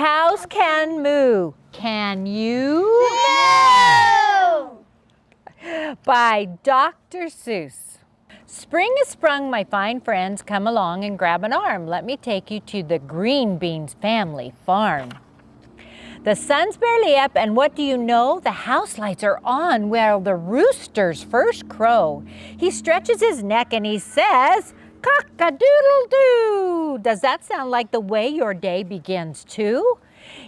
cows can moo. Can you? Moo! By Dr. Seuss. Spring is sprung, my fine friends. Come along and grab an arm. Let me take you to the Green Beans family farm. The sun's barely up, and what do you know? The house lights are on while the roosters first crow. He stretches his neck and he says, cock-a-doodle-doo. Does that sound like the way your day begins too?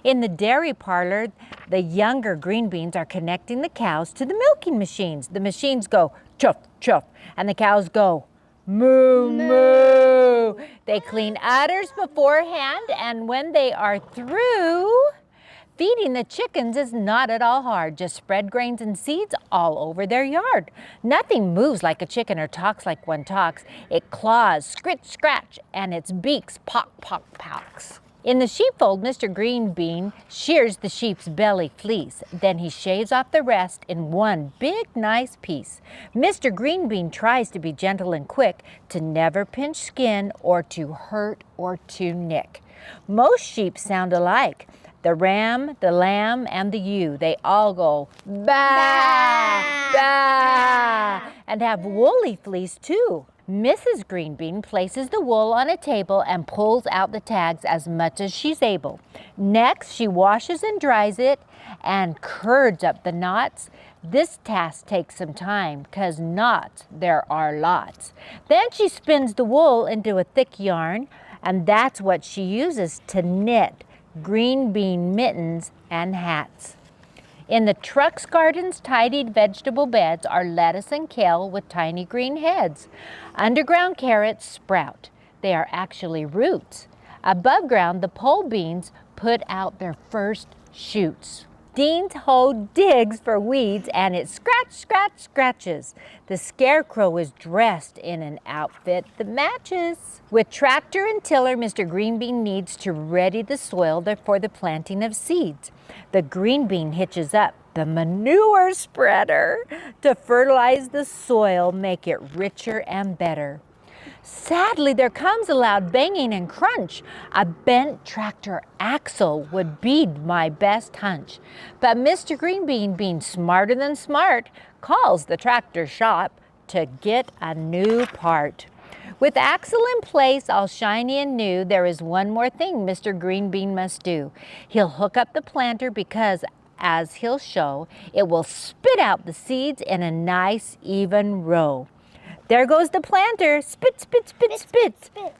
In the dairy parlor, the younger green beans are connecting the cows to the milking machines. The machines go chuff, chuff, and the cows go moo, moo. They clean udders beforehand, and when they are through, feeding the chickens is not at all hard. Just spread grains and seeds all over their yard. Nothing moves like a chicken or talks like one talks. It claws, scritch, scratch, and its beaks pock, pock, pocks. In the sheepfold, Mr. Green Bean shears the sheep's belly fleece. Then he shaves off the rest in one big, nice piece. Mr. Green Bean tries to be gentle and quick, to never pinch skin or to hurt or to nick. Most sheep sound alike. The ram, the lamb, and the ewe, they all go baa, baa, and have woolly fleece too. Mrs. Green Bean places the wool on a table and pulls out the tags as much as she's able. Next, she washes and dries it and curds up the knots. This task takes some time, 'cause knots there are lots. Then she spins the wool into a thick yarn, and that's what she uses to knit green bean mittens and hats. In the truck's garden's tidied vegetable beds are lettuce and kale with tiny green heads. Underground carrots sprout. They are actually roots. Above ground, the pole beans put out their first shoots. Dean's hoe digs for weeds and it scratch, scratch, scratches. The scarecrow is dressed in an outfit that matches. With tractor and tiller, Mr. Green Bean needs to ready the soil for the planting of seeds. The green bean hitches up the manure spreader to fertilize the soil, make it richer and better. Sadly, there comes a loud banging and crunch. A bent tractor axle would be my best hunch. But Mr. Green Bean, being smarter than smart, calls the tractor shop to get a new part. With axle in place, all shiny and new, there is one more thing Mr. Green Bean must do. He'll hook up the planter because, as he'll show, it will spit out the seeds in a nice, even row. There goes the planter, spit, spit, spit, spit, spit.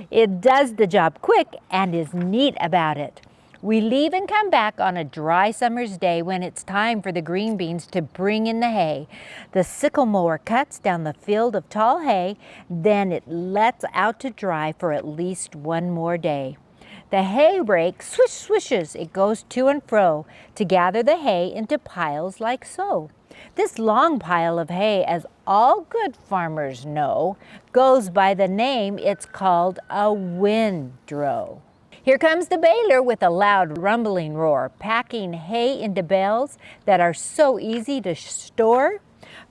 It does the job quick and is neat about it. We leave and come back on a dry summer's day when it's time for the green beans to bring in the hay. The sickle mower cuts down the field of tall hay, then it lets out to dry for at least one more day. The hay rake swish swishes, it goes to and fro to gather the hay into piles like so. This long pile of hay, as all good farmers know, goes by the name it's called a windrow. Here comes the baler with a loud rumbling roar, packing hay into bales that are so easy to store.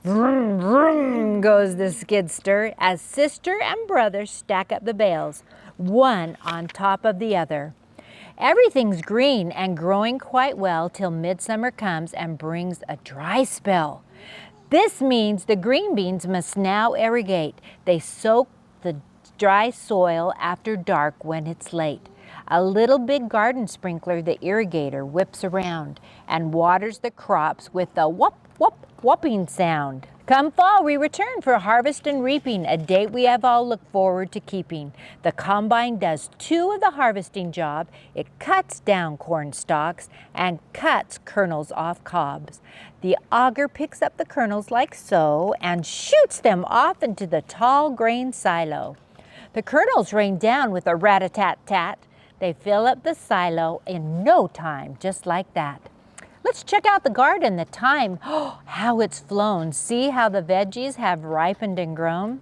Vroom, vroom goes the skidster as sister and brother stack up the bales, one on top of the other. Everything's green and growing quite well till midsummer comes and brings a dry spell. This means the green beans must now irrigate. They soak the dry soil after dark when it's late. A little big garden sprinkler, the irrigator, whips around and waters the crops with a whoop, whoop, whooping sound. Come fall, we return for harvest and reaping, a date we have all looked forward to keeping. The combine does two of the harvesting job. It cuts down corn stalks and cuts kernels off cobs. The auger picks up the kernels like so and shoots them off into the tall grain silo. The kernels rain down with a rat-a-tat-tat. They fill up the silo in no time, just like that. Let's check out the garden, the thyme. Oh, how it's flown. See how the veggies have ripened and grown?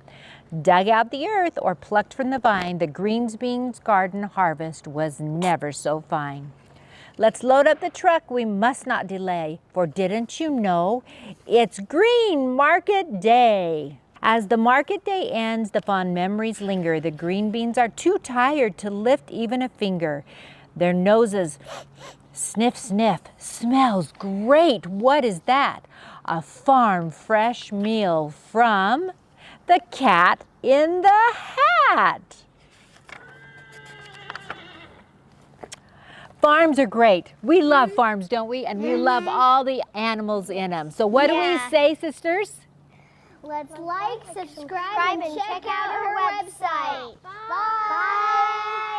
Dug out the earth or plucked from the vine, the greens beans garden harvest was never so fine. Let's load up the truck, we must not delay, for didn't you know it's Green Market Day? As the market day ends, the fond memories linger. The green beans are too tired to lift even a finger. Their noses sniff, sniff, smells great. What is that? A farm fresh meal from the cat in the hat. Farms are great. We love farms, don't we? And we love all the animals in them. So what do we say, sisters? Let's like, subscribe, and check out our website. Bye.